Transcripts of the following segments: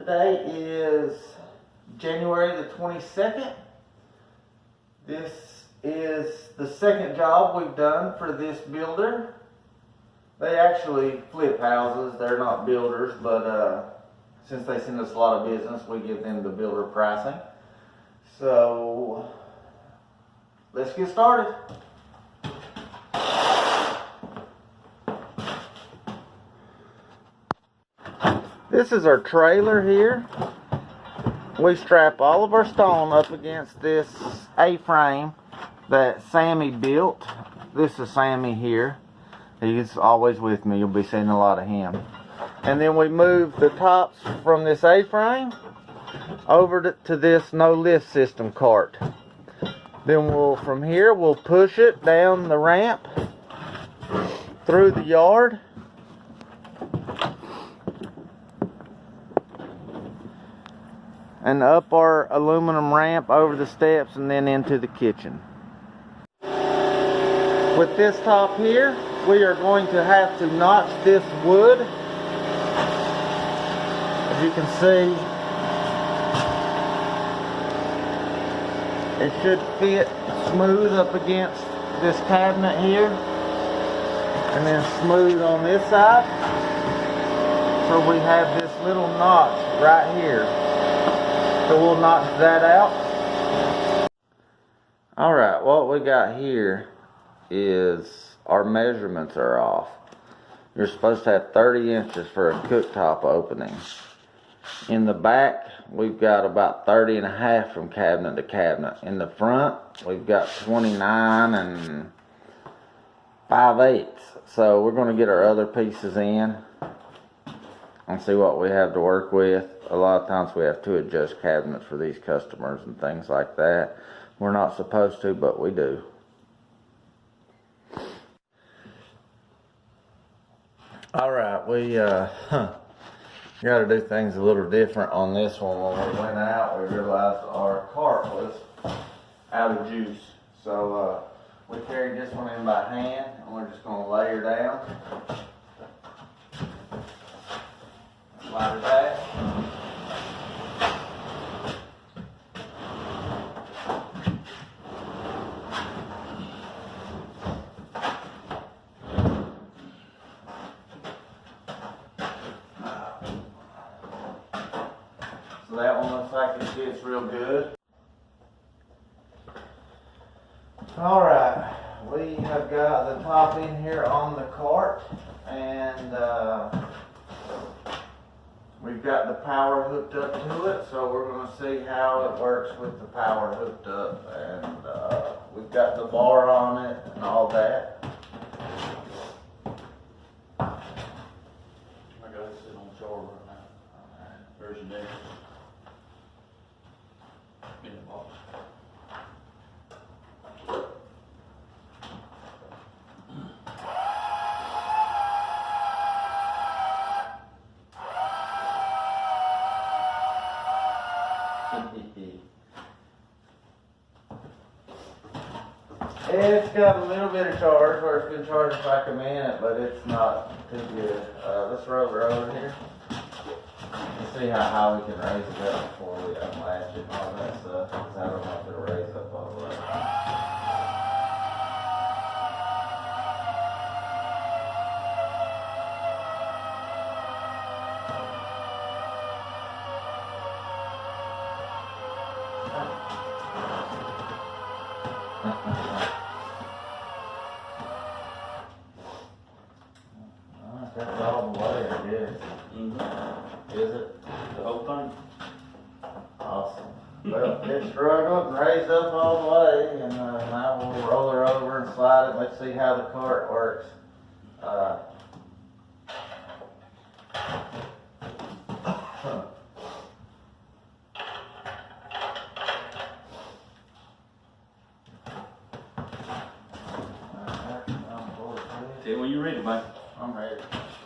Today is January the 22nd. This is the second job we've done for this builder. They actually flip houses, they're not builders, but since they send us a lot of business, we give them the builder pricing. So let's get started. This is our trailer here. We strap all of our stone up against this A-frame that Sammy built. This is Sammy here. He's always with me. You'll be seeing a lot of him. And then we move the tops from this A-frame over to this no lift system cart. Then from here we'll push it down the ramp through the yard. And up our aluminum ramp over the steps and then into the kitchen. With this top here, we are going to have to notch this wood. As you can see, it should fit smooth up against this cabinet here. And then smooth on this side. So we have this little notch right here. So we'll notch that out. Alright, what we got here is our measurements are off. You're supposed to have 30 inches for a cooktop opening. In the back, we've got about 30 and a half from cabinet to cabinet. In the front, we've got 29 and 5/8. So we're going to get our other pieces in and see what we have to work with. A lot of times we have to adjust cabinets for these customers and things like that. We're not supposed to, but we do. Alright, we got to do things a little different on this one. When we went out, we realized our cart was out of juice. So we carried this one in by hand, and we're just going to lay her down. Slide her back. So that one looks like it fits real good. Alright, we have got the top in here on the cart, and we've got the power hooked up to it, so we're going to see how it works with the power hooked up. And we've got the bar on it and all that. I got it sitting on the shoulder right now. There's your neck. In the box. It's got a little bit of charge, where it's been charging for like a minute, but it's not too good. Let's roll her over here. Let's see how high we can raise it up before we unlatch it and all that stuff, because I don't know if it'll raise up all the way. That's all the way, I guess. Is it? The whole thing? Awesome. Well, it struggled and raised up all the way, and now we'll roll her over and slide it. Let's see how the cart works. Tell me when you're ready, man. I'm ready.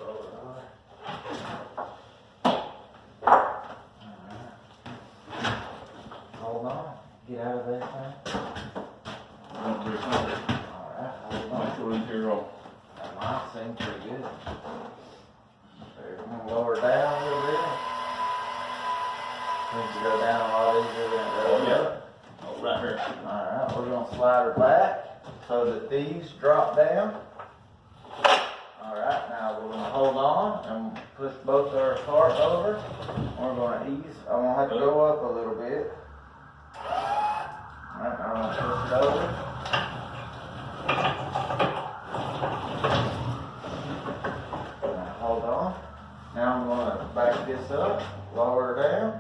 Roll it over. Hold on. Get out of that thing. Alright, Alright, hold on. make sure it's here roll. That might seem pretty good. There, I'm gonna lower it down a little bit. Needs to go down a lot easier than it does. Yeah. Oh, right here. Alright, we're gonna slide her back so that these drop down. Alright, now we're gonna hold on and push both our cart over. We're gonna ease, I'm gonna have to go up a little bit. Alright, now I'm gonna push it over. Now hold on. Now I'm gonna back this up, lower her down,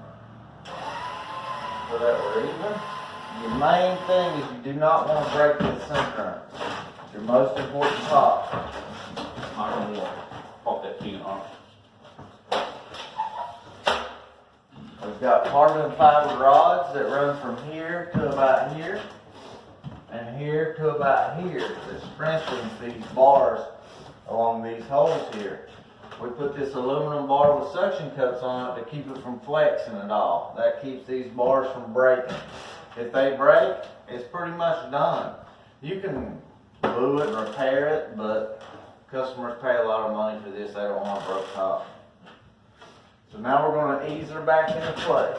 so that we're even. Your main thing is you do not want to break this sink run. It's your most important part. I don't want to pop that tin off. We've got carbon fiber rods that run from here to about here, and here to about here, that strengthens these bars along these holes here. We put this aluminum bar with suction cups on it to keep it from flexing at all. That keeps these bars from breaking. If they break, it's pretty much done. You can glue it and repair it, but customers pay a lot of money for this. They don't want a broke top. So now we're going to ease her back into place.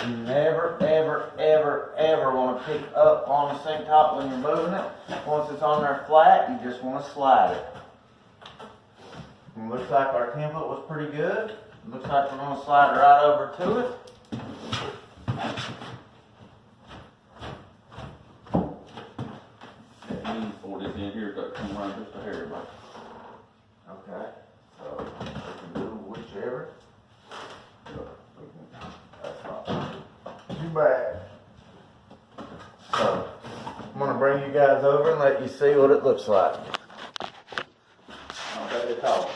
You never, ever, ever, ever want to pick up on the sink top when you're moving it. Once it's on there flat, you just want to slide it. It looks like our template was pretty good. Looks like we're going to slide it right over to it. That means for this in here, got to come around just a hair, but. Okay, so we can do whichever. That's not too bad. So, I'm going to bring you guys over and let you see what it looks like. I'll bet it's all.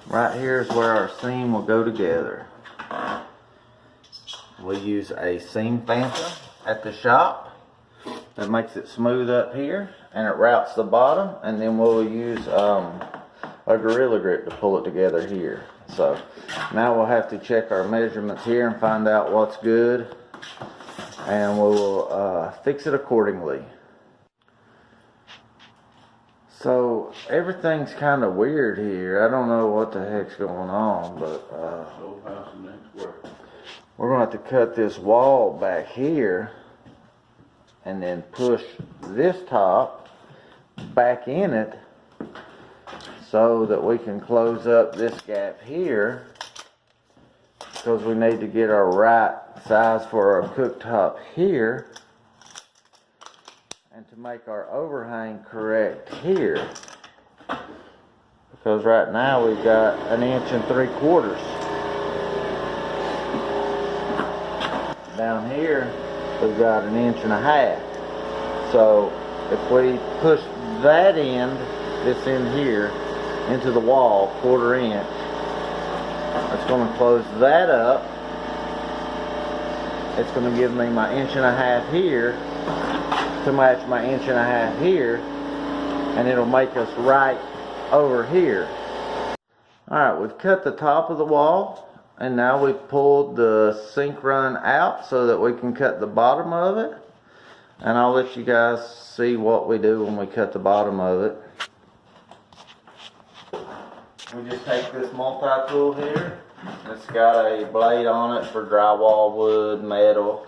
Right here is where our seam will go together. We use a seam fanter at the shop that makes it smooth up here, and it routes the bottom, and then we'll use a Gorilla Grip to pull it together here. So now we'll have to check our measurements here and find out what's good, and we will fix it accordingly. So everything's kind of weird here. I don't know what the heck's going on, but So fast and next work. we're going to have to cut this wall back here and then push this top back in it so that we can close up this gap here, because we need to get our right size for our cooktop here and to make our overhang correct here, because right now we've got 1 3/4 inches. Down here we've got 1.5 inches. So if we push that end, this end here, into the wall 1/4 inch, it's going to close that up. It's going to give me my 1.5 inches here to match my 1.5 inches here, and it'll make us right over here. Alright, we've cut the top of the wall, and now we've pulled the sink run out so that we can cut the bottom of it, and I'll let you guys see what we do when we cut the bottom of it. We just take this multi-tool here. It's got a blade on it for drywall, wood, metal.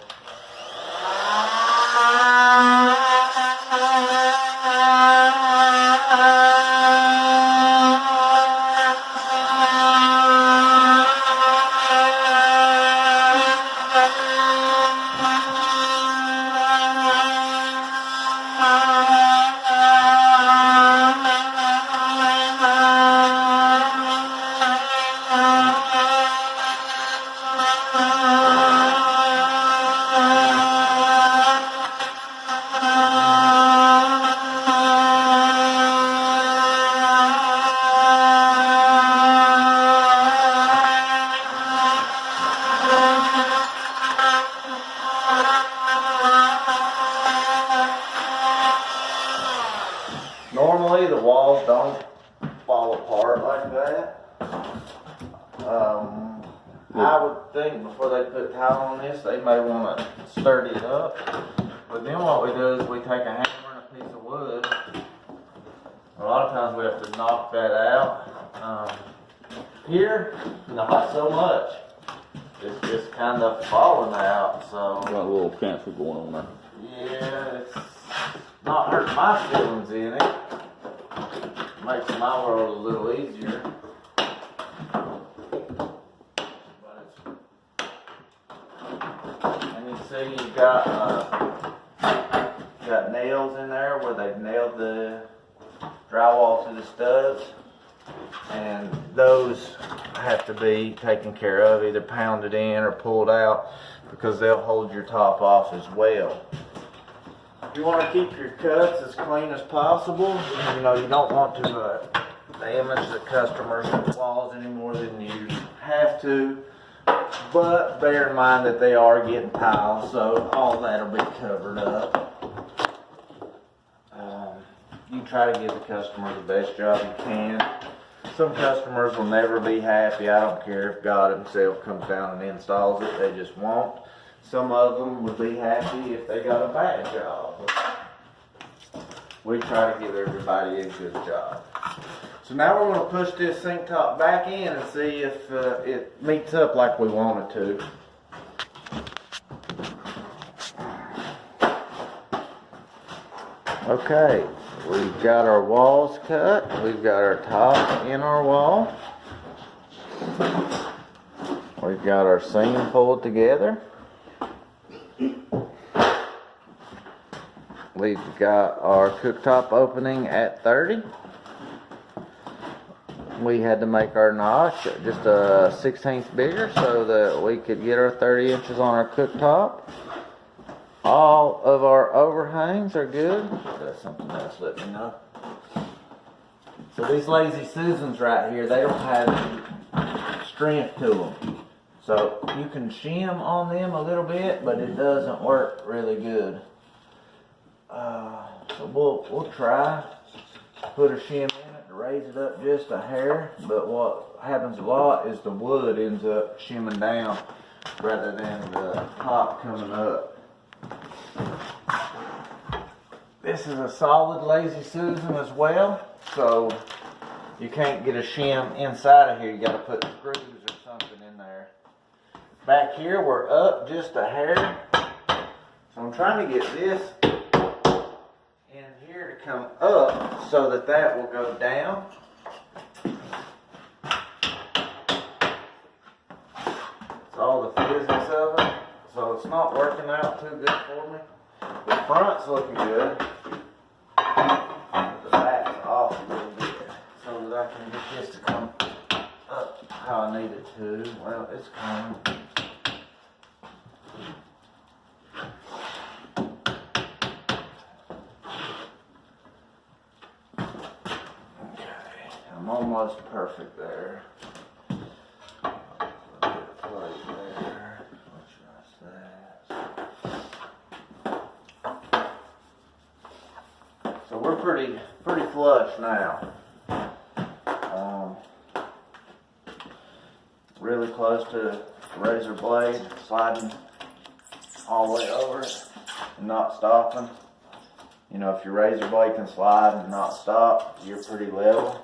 Normally the walls don't fall apart like that. I would think before they put tile on this, they may want to sturdy it up. But then what we do is we take a hammer and a piece of wood. A lot of times we have to knock that out. Here, not so much. It's just kind of falling out, so. Got a little cancer going on there. Yeah, it's not hurting my feelings in it. Makes my world a little easier. And you see you've got nails in there where they've nailed the drywall to the studs. And those have to be taken care of, either pounded in or pulled out, because they'll hold your top off as well. You want to keep your cuts as clean as possible. You know, you don't want to damage the customer's walls any more than you have to. But bear in mind that they are getting tile, so all that'll be covered up. You try to give the customer the best job you can. Some customers will never be happy. I don't care if God himself comes down and installs it, they just won't. Some of them would be happy if they got a bad job. We try to give everybody a good job. So now we're going to push this sink top back in and see if it meets up like we want it to. Okay, we've got our walls cut. We've got our top in our wall. We've got our seam pulled together. We've got our cooktop opening at 30. We had to make our notch just a 1/16 bigger so that we could get our 30 inches on our cooktop. All of our overhangs are good. If there's something else, let me know. So these Lazy Susans right here, they don't have any strength to them. So you can shim on them a little bit, but it doesn't work really good. So we'll try put a shim in it to raise it up just a hair, but what happens a lot is the wood ends up shimming down rather than the top coming up. This is a solid Lazy Susan as well, so you can't get a shim inside of here. You got to put screws or something in there. Back here we're up just a hair, so I'm trying to get this in here to come up so that that will go down. It's all the physics of it, so it's not working out too good for me. The front's looking good, but the back's off a little bit so that I can get this to come up how I need it to. Well, it's coming. Okay, I'm almost perfect there. We're pretty flush now. Really close to the razor blade, sliding all the way over it and not stopping. You know, if your razor blade can slide and not stop, you're pretty level.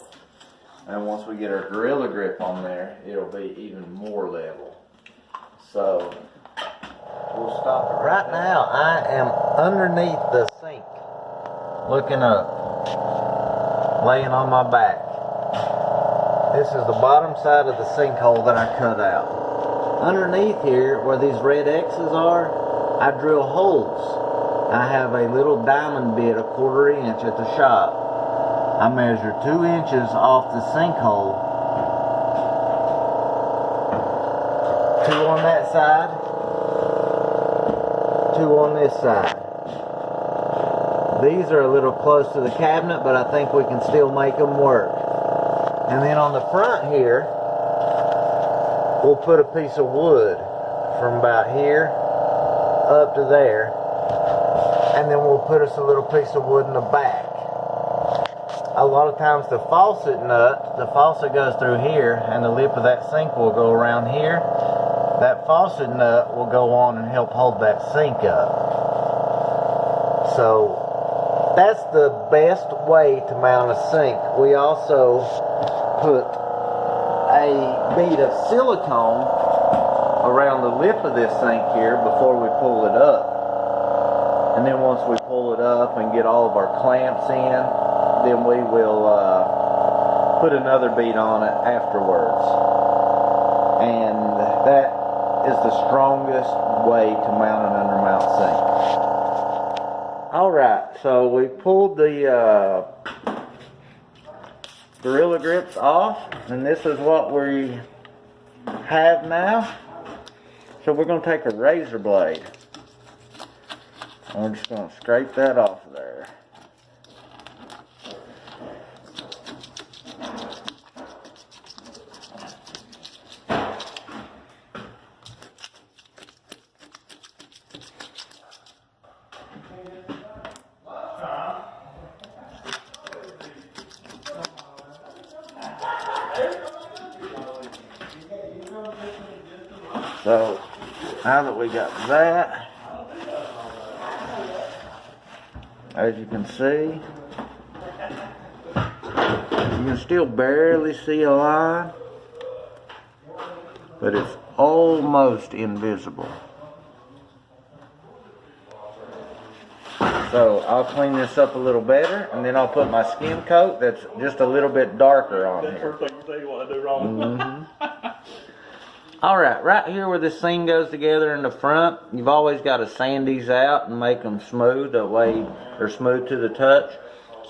And once we get our Gorilla Grip on there, it'll be even more level. So we'll stop it right now. I am underneath the sink, looking up, laying on my back. This is the bottom side of the sinkhole that I cut out. Underneath here, where these red X's are, I drill holes. I have a little diamond bit, a 1/4 inch at the shop. I measure 2 inches off the sinkhole. 2 on that side, 2 on this side. These are a little close to the cabinet, but I think we can still make them work. And then on the front here, we'll put a piece of wood from about here up to there. And then we'll put us a little piece of wood in the back. a lot of times the faucet goes through here, and the lip of that sink will go around here. That faucet nut will go on and help hold that sink up. So that's the best way to mount a sink. We also put a bead of silicone around the lip of this sink here before we pull it up. And then once we pull it up and get all of our clamps in, then we will put another bead on it afterwards. And that is the strongest way to mount an undermount sink. Alright, so we pulled the Gorilla Grips off, and this is what we have now. So we're going to take a razor blade, and we're just going to scrape that off of there. So, now that we got that, as you can see, you can still barely see a line, but it's almost invisible. So, I'll clean this up a little better, and then I'll put my skim coat that's just a little bit darker on here. That's the first thing you say you want to do wrong. Alright, right here where this seam goes together in the front, you've always got to sand these out and make them smooth, that way they're smooth to the touch.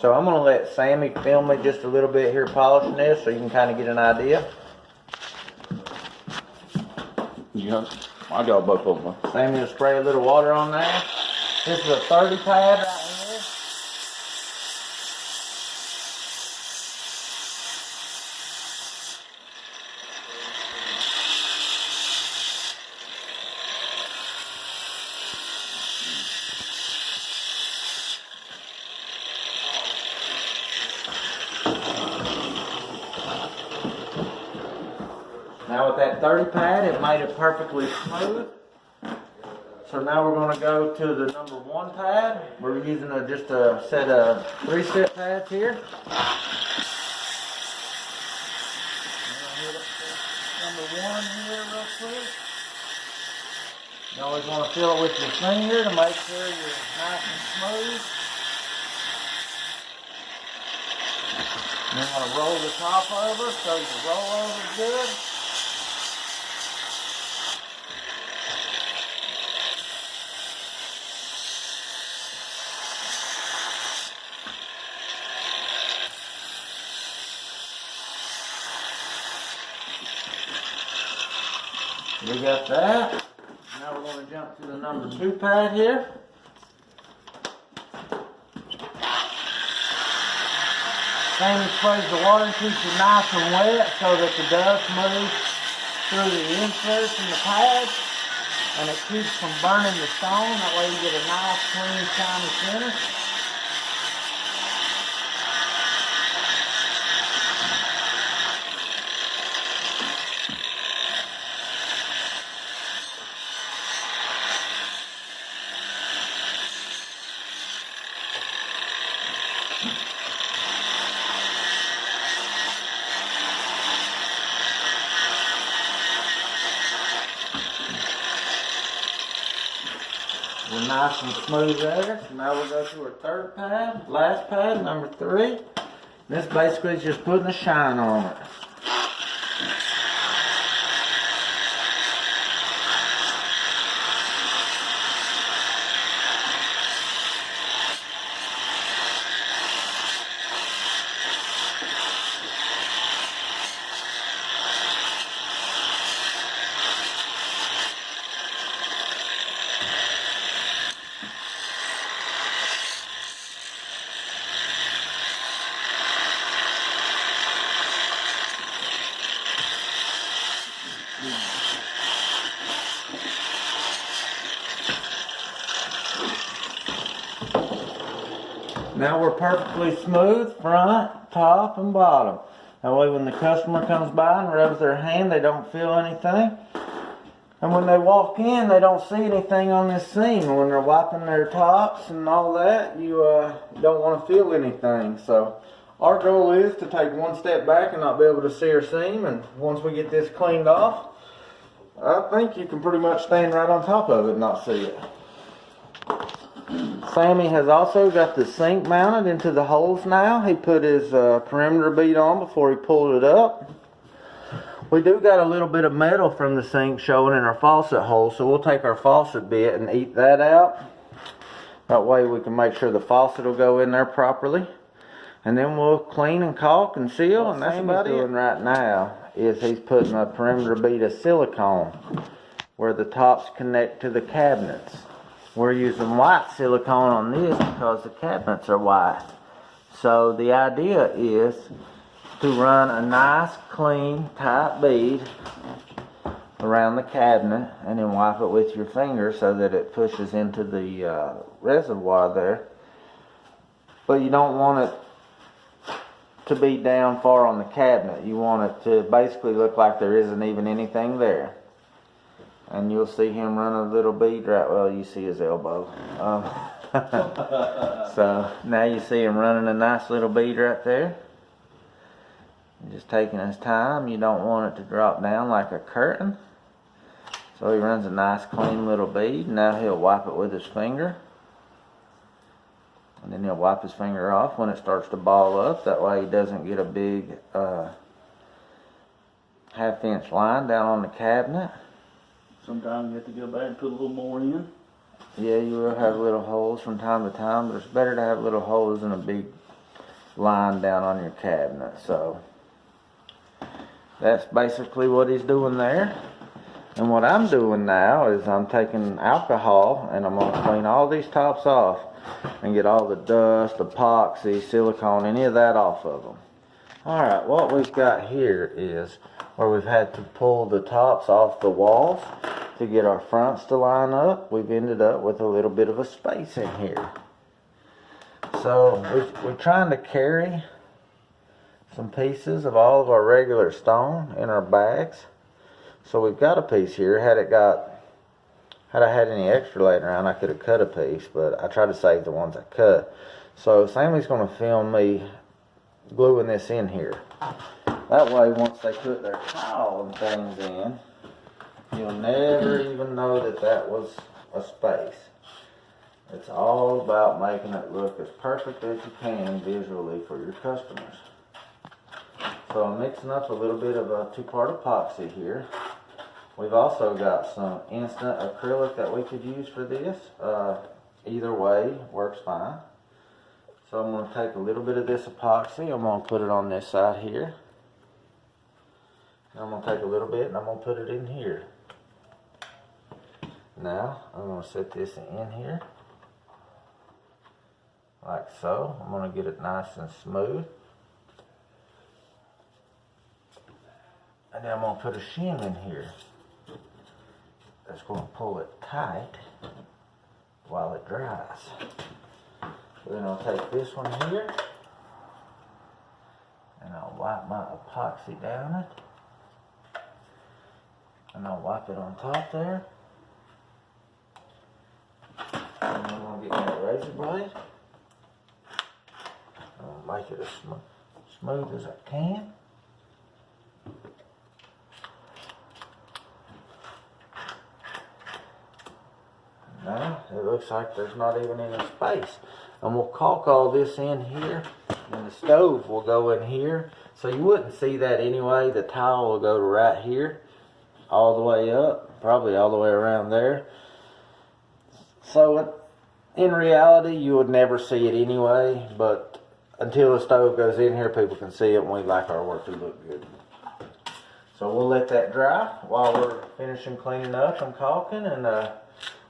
So I'm going to let Sammy film me just a little bit here polishing this so you can kind of get an idea. Yeah, I got both of them. Sammy will spray a little water on there. This is a 30 pad right here. Now with that 30 pad, it made it perfectly smooth. So now we're going to go to the number 1 pad. We're using just a set of 3-step pads here. Number 1 here real quick. You always want to fill it with your finger to make sure you're nice and smooth. And then want to roll the top over so your rollover is good. We got that. Now we're going to jump to the number 2 pad here. Sammy sprays the water and keeps it nice and wet so that the dust moves through the inserts in the pads, and it keeps from burning the stone. That way you get a nice, clean, shiny finish. We're nice and smooth there. So now we'll go to our 3rd pad, last pad, number 3. This basically is just putting a shine on it. Now we're perfectly smooth front top and bottom. That way when the customer comes by and rubs their hand, they don't feel anything. And when they walk in, they don't see anything on this seam. When they're wiping their tops and all that, you don't want to feel anything. So our goal is to take one step back and not be able to see our seam. And once we get this cleaned off, I think you can pretty much stand right on top of it and not see it. Sammy has also got the sink mounted into the holes now. He put his perimeter bead on before he pulled it up. We do got a little bit of metal from the sink showing in our faucet hole, so we'll take our faucet bit and eat that out. That way we can make sure the faucet will go in there properly. And then we'll clean and caulk and seal, and that's about it. What he's doing right now is he's putting a perimeter bead of silicone where the tops connect to the cabinets. We're using white silicone on this because the cabinets are white. So the idea is to run a nice, clean, tight bead around the cabinet and then wipe it with your finger so that it pushes into the reservoir there. But you don't want it to be down far on the cabinet. You want it to basically look like there isn't even anything there. And you'll see him run a little bead right, well, you see his elbow. So now you see him running a nice little bead right there. Just taking his time. You don't want it to drop down like a curtain. So he runs a nice clean little bead. Now he'll wipe it with his finger. And then he'll wipe his finger off when it starts to ball up. That way he doesn't get a big half-inch line down on the cabinet. Sometimes you have to go back and put a little more in. Yeah, you will have little holes from time to time, but it's better to have little holes than a big line down on your cabinet. So that's basically what he's doing there. And what I'm doing now is I'm taking alcohol and I'm going to clean all these tops off and get all the dust, epoxy, silicone, any of that off of them. Alright, what we've got here is where we've had to pull the tops off the walls to get our fronts to line up. We've ended up with a little bit of a space in here. So we're trying to carry some pieces of all of our regular stone in our bags. So we've got a piece here. Had I had any extra laying around, I could have cut a piece, but I tried to save the ones I cut. So Sammy's going to film me gluing this in here. That way, once they put their tile and things in, you'll never even know that that was a space. It's all about making it look as perfect as you can visually for your customers. So I'm mixing up a little bit of a 2-part epoxy here. We've also got some instant acrylic that we could use for this. Either way works fine. So I'm going to take a little bit of this epoxy. I'm going to put it on this side here. And I'm going to take a little bit and I'm going to put it in here. Now I'm going to set this in here. Like so. I'm going to get it nice and smooth. And then I'm going to put a shim in here. That's going to pull it tight while it dries. So then I'll take this one here and I'll wipe my epoxy down it. And I'll wipe it on top there. And then I'm going to get my razor blade. I'll make it as smooth as I can. Now, it looks like there's not even any space. And we'll caulk all this in here. And the stove will go in here. So you wouldn't see that anyway. The tile will go to right here. All the way up. Probably all the way around there. So in reality, you would never see it anyway. But until the stove goes in here, people can see it. And we like our work to look good. So we'll let that dry while we're finishing cleaning up and caulking. And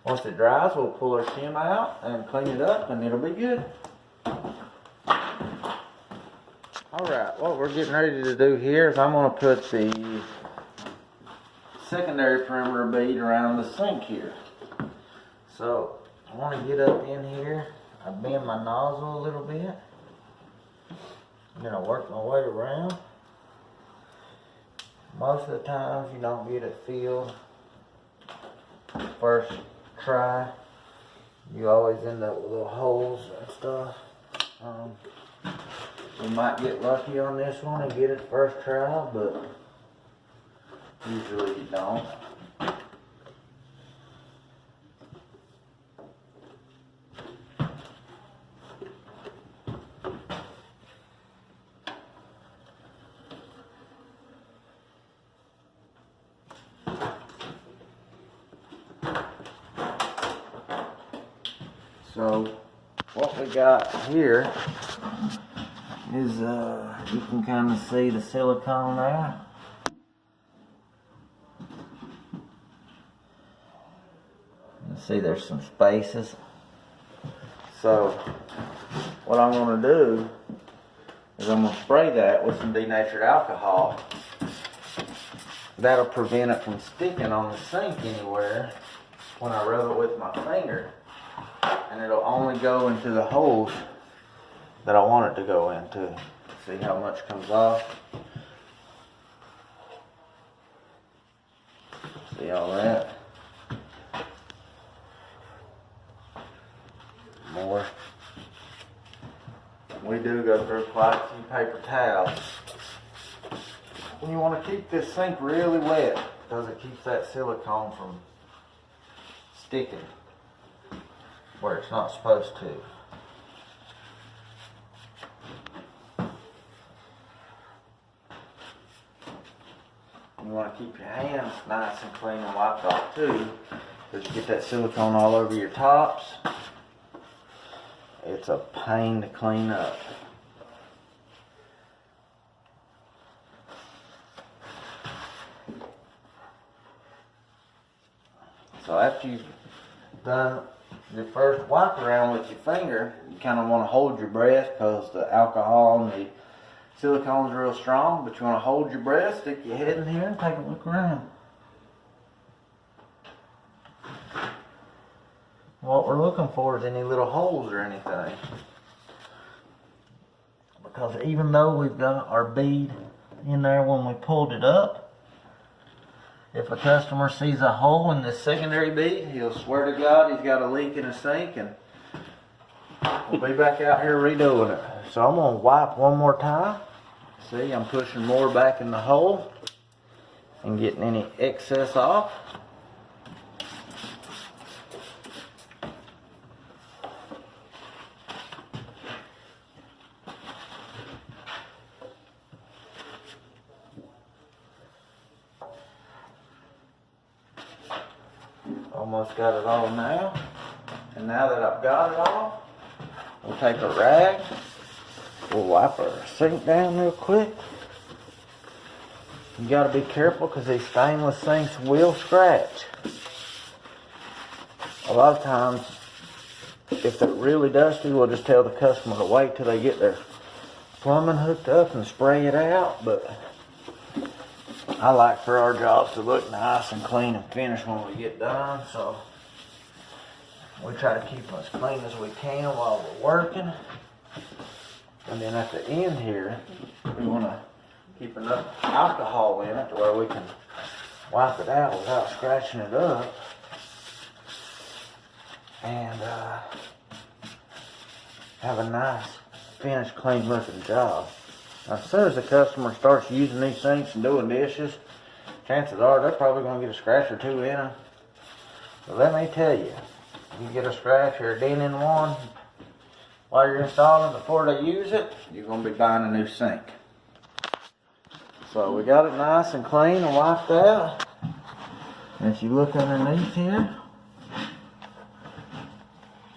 once it dries, we'll pull our shim out and clean it up, and it'll be good. Alright, what we're getting ready to do here is I'm going to put the secondary perimeter bead around the sink here. So, I want to get up in here. I bend my nozzle a little bit. Then I work my way around. Most of the times you don't get it filled first try. You always end up with little holes and stuff. You might get lucky on this one and get it first try, but usually you don't. So what we got here is you can kind of see the silicone there. You can see there's some spaces. So what I'm going to do is I'm going to spray that with some denatured alcohol. That'll prevent it from sticking on the sink anywhere when I rub it with my finger. And it'll only go into the holes that I want it to go into. See how much comes off? See all that? More. We do go through quite a few paper towels. And you want to keep this sink really wet because it keeps that silicone from sticking where it's not supposed to. You want to keep your hands nice and clean and wiped off too, because you get that silicone all over your tops. It's a pain to clean up. So after you've done the first wipe around with your finger, you kind of want to hold your breath because the alcohol and the silicone's real strong, but you want to hold your breath, stick your head in here and take a look around. What we're looking for is any little holes or anything. Because even though we've got our bead in there when we pulled it up, if a customer sees a hole in the secondary bead, he'll swear to God he's got a leak in the sink, and we'll be back out here redoing it. So I'm going to wipe one more time. See, I'm pushing more back in the hole and getting any excess off. Almost got it all now. And now that I've got it all, we'll take a rag. We'll wipe our sink down real quick. You gotta be careful because these stainless sinks will scratch. A lot of times, if they're really dusty, we'll just tell the customer to wait till they get their plumbing hooked up and spray it out. But I like for our jobs to look nice and clean and finished when we get done, so we try to keep them as clean as we can while we're working. And then at the end here, we want to keep enough alcohol in it to where we can wipe it out without scratching it up. And have a nice, finished, clean looking job. Now, as soon as the customer starts using these sinks and doing dishes, chances are they're probably going to get a scratch or two in them. But let me tell you, if you get a scratch or a dent in one while you're installing before they use it, you're going to be buying a new sink. So we got it nice and clean and wiped out. And if you look underneath here,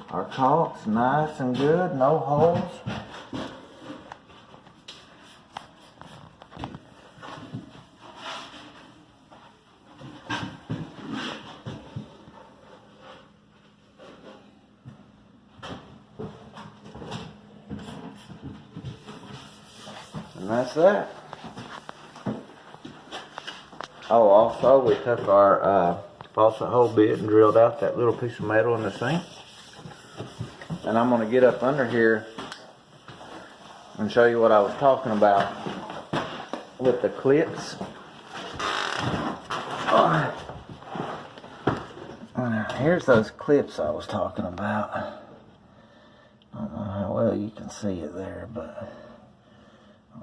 our caulk's nice and good, no holes. And that's that. Oh, also we took our faucet hole bit and drilled out that little piece of metal in the sink. And I'm going to get up under here and show you what I was talking about with the clips. Here's those clips I was talking about. I don't know how well you can see it there, but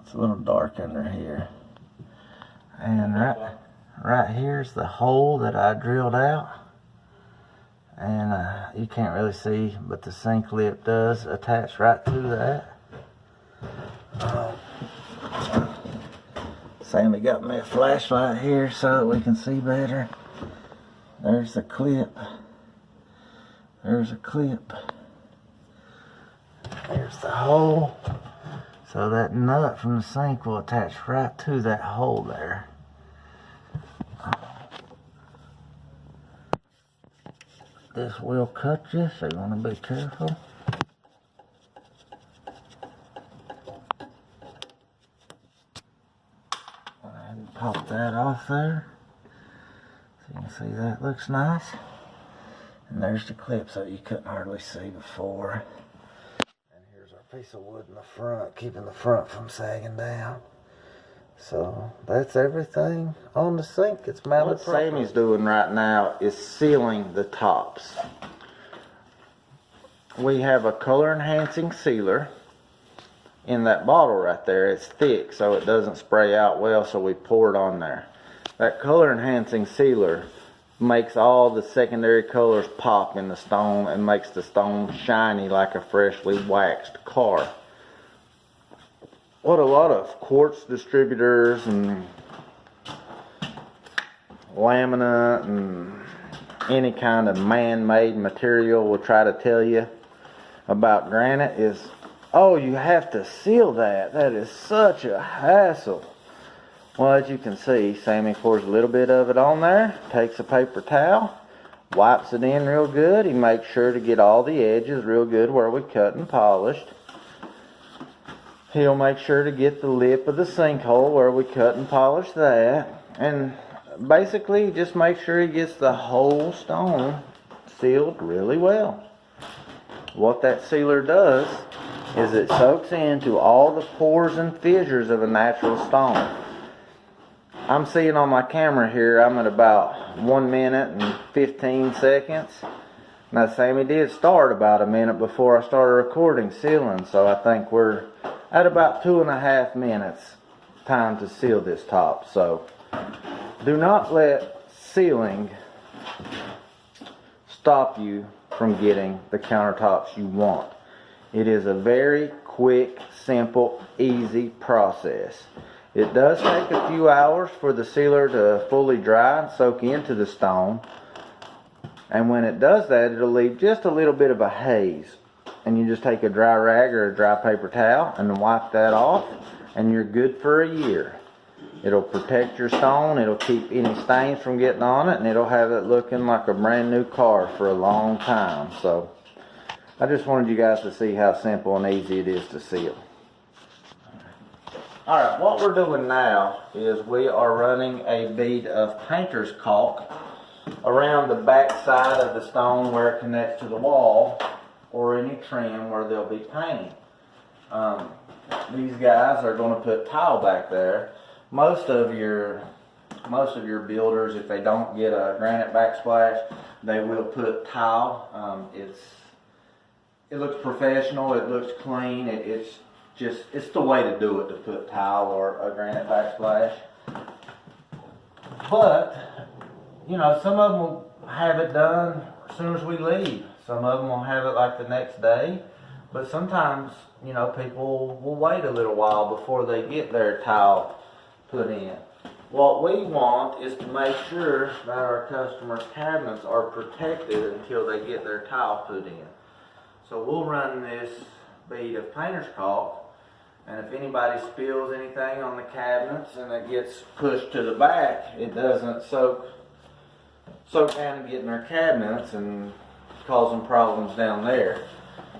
it's a little dark under here. And right here's the hole that I drilled out. And you can't really see, but the sink lip does attach right to that. Sammy got me a flashlight here so that we can see better. There's the clip. There's a clip. There's the hole. So that nut from the sink will attach right to that hole there. This will cut you, so you want to be careful. Go ahead and pop that off there. So you can see that looks nice. And there's the clip so you couldn't hardly see before. And here's our piece of wood in the front, keeping the front from sagging down. So that's everything on the sink. It's mounted. What Sammy's doing right now is sealing the tops. We have a color enhancing sealer in that bottle right there. It's thick so it doesn't spray out well, so we pour it on there. That color enhancing sealer makes all the secondary colors pop in the stone and makes the stone shiny like a freshly waxed car. What a lot of quartz distributors and laminate and any kind of man-made material will try to tell you about granite is, oh, you have to seal that. That is such a hassle. Well, as you can see, Sammy pours a little bit of it on there, takes a paper towel, wipes it in real good. He makes sure to get all the edges real good where we cut and polished. He'll make sure to get the lip of the sinkhole where we cut and polish that. And basically just make sure he gets the whole stone sealed really well. What that sealer does is it soaks into all the pores and fissures of a natural stone. I'm seeing on my camera here, I'm at about 1 minute and 15 seconds. Now Sammy did start about a minute before I started recording sealing, so I think we're at about 2.5 minutes time to seal this top. So do not let sealing stop you from getting the countertops you want. It is a very quick, simple, easy process. It does take a few hours for the sealer to fully dry and soak into the stone. And when it does that, it'll leave just a little bit of a haze. And you just take a dry rag or a dry paper towel and wipe that off, and you're good for a year. It'll protect your stone, it'll keep any stains from getting on it, and it'll have it looking like a brand new car for a long time. So I just wanted you guys to see how simple and easy it is to seal. Alright, what we're doing now is we are running a bead of painter's caulk around the back side of the stone where it connects to the wall, or any trim where they'll be painting. These guys are going to put tile back there. Most of your builders, if they don't get a granite backsplash, they will put tile. It looks professional, it looks clean, it's the way to do it, to put tile or a granite backsplash. But you know, some of them will have it done as soon as we leave. Some of them will have it like the next day. But sometimes, you know, people will wait a little while before they get their tile put in. What we want is to make sure that our customers' cabinets are protected until they get their tile put in. So we'll run this bead of painter's caulk, and if anybody spills anything on the cabinets and it gets pushed to the back, it doesn't soak down and get in their cabinets and causing problems down there.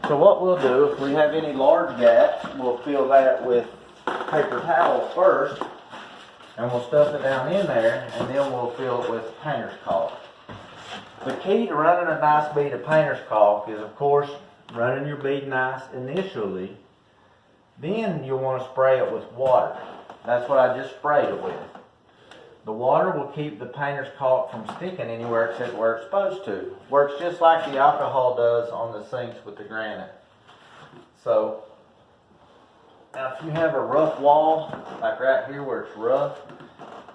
So what we'll do, if we have any large gaps, we'll fill that with paper towel first, and we'll stuff it down in there, and then we'll fill it with painter's caulk. The key to running a nice bead of painter's caulk is, of course, running your bead nice initially, Then you'll want to spray it with water. That's what I just sprayed it with. The water will keep the painter's caulk from sticking anywhere except where it's supposed to. Works just like the alcohol does on the sinks with the granite. So, now if you have a rough wall, like right here where it's rough,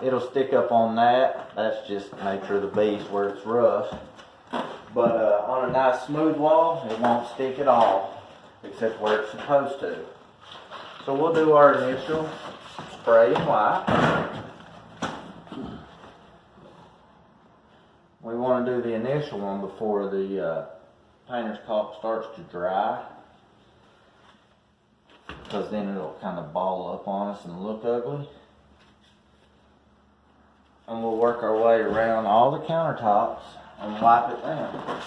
it'll stick up on that. That's just the nature of the beast where it's rough. But on a nice smooth wall, it won't stick at all, except where it's supposed to. So we'll do our initial spray and wipe. We want to do the initial one before the painter's caulk starts to dry, because then it'll kind of ball up on us and look ugly. And we'll work our way around all the countertops and wipe it down,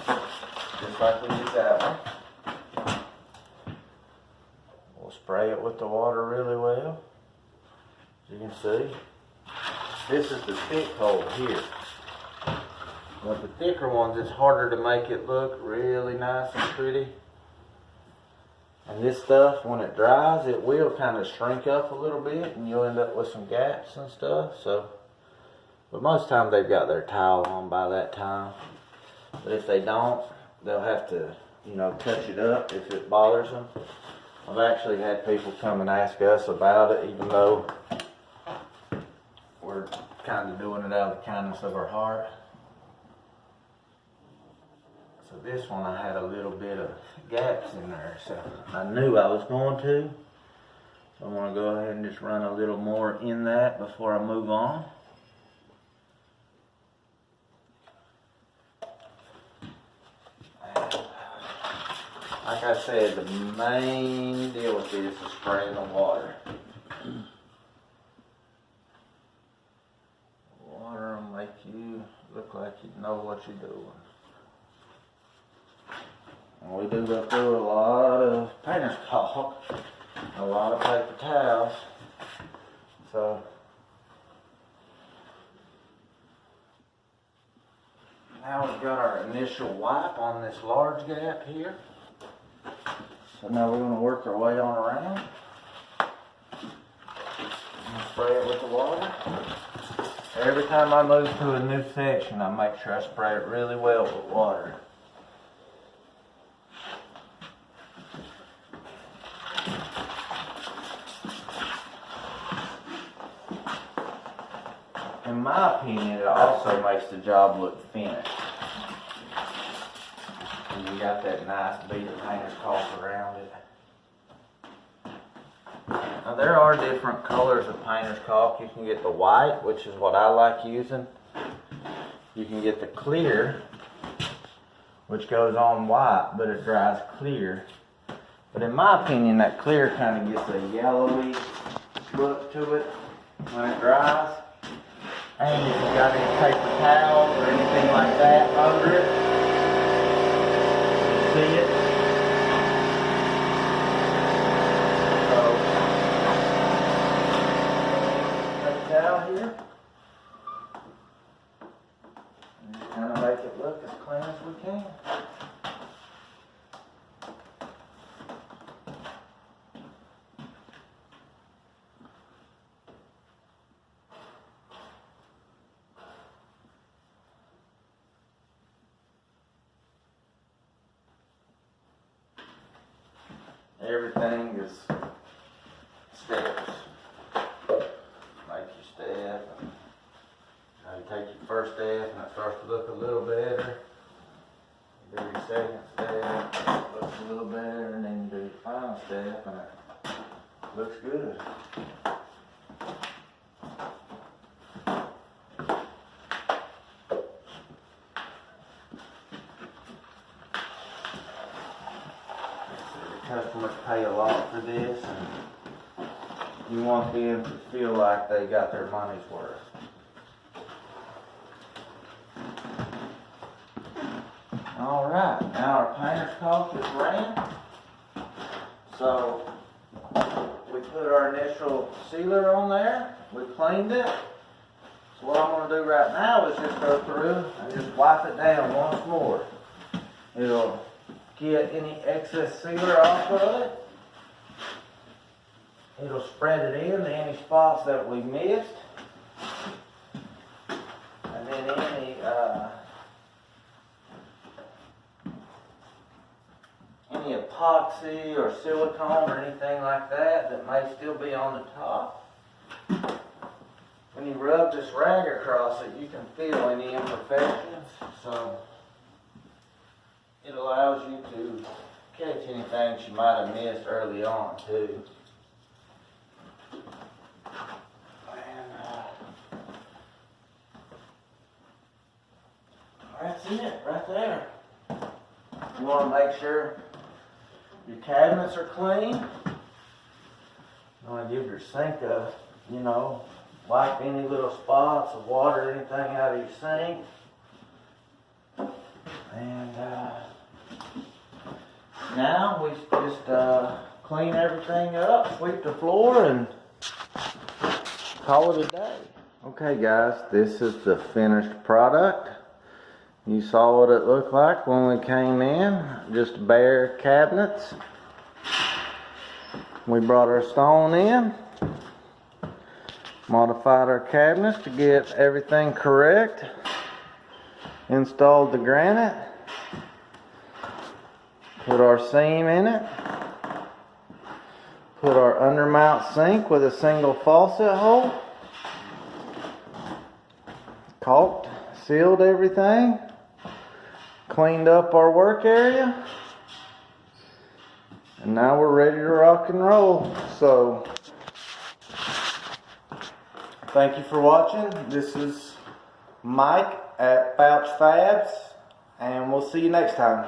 just like we did that one. We'll spray it with the water really well. As you can see, this is the thick hole here. But the thicker ones, it's harder to make it look really nice and pretty. And this stuff, when it dries, it will kind of shrink up a little bit and you'll end up with some gaps and stuff. So, but most times they've got their towel on by that time. But if they don't, they'll have to, touch it up if it bothers them. I've actually had people come and ask us about it, even though we're kind of doing it out of the kindness of our heart. So this one I had a little bit of gaps in there, so I knew I was going to. So I'm going to go ahead and just run a little more in that before I move on. Like I said, the main deal with this is spraying the water. Water will make you look like you know what you're doing. And we do go through a lot of painter's caulk, a lot of paper towels. So now we've got our initial wipe on this large gap here. So now we're going to work our way on around and spray it with the water. Every time I move to a new section, I make sure I spray it really well with water. In my opinion, it also makes the job look finished. And you got that nice bead of painter's caulk around it. Now there are different colors of painter's caulk. You can get the white, which is what I like using. You can get the clear, which goes on white, but it dries clear. But in my opinion, that clear kind of gets a yellowy look to it when it dries. And if you got any paper towels or anything like that under it, you see it. So, paper towel here. And just kind of make it look as clean as we can. Everything is steps. Make your step. Now you take your first step and it starts to look a little better. You do your second step, it looks a little better, and then you do your final step and it looks good. Customers pay a lot for this, and you want them to feel like they got their money's worth. Alright, now our painter's caulk is ran. So we put our initial sealer on there, we cleaned it. So what I'm going to do right now is just go through and just wipe it down once more. It'll get any excess sealer off of it. It'll spread it in to any spots that we missed. And then any epoxy or silicone or anything like that that may still be on the top. When you rub this rag across it, you can feel any imperfections. So it allows you to catch anything that you might have missed early on too. And that's it right there. You want to make sure your cabinets are clean. You want to give your sink a, wipe any little spots of water or anything out of your sink. And now we just clean everything up, sweep the floor, and call it a day. Okay guys, this is the finished product. You saw what it looked like when we came in, just bare cabinets. We brought our stone in, modified our cabinets to get everything correct, installed the granite, put our seam in it, put our undermount sink with a single faucet hole, caulked, sealed everything, cleaned up our work area, and now we're ready to rock and roll. So thank you for watching. This is Mike at Pouch Fabs, and we'll see you next time.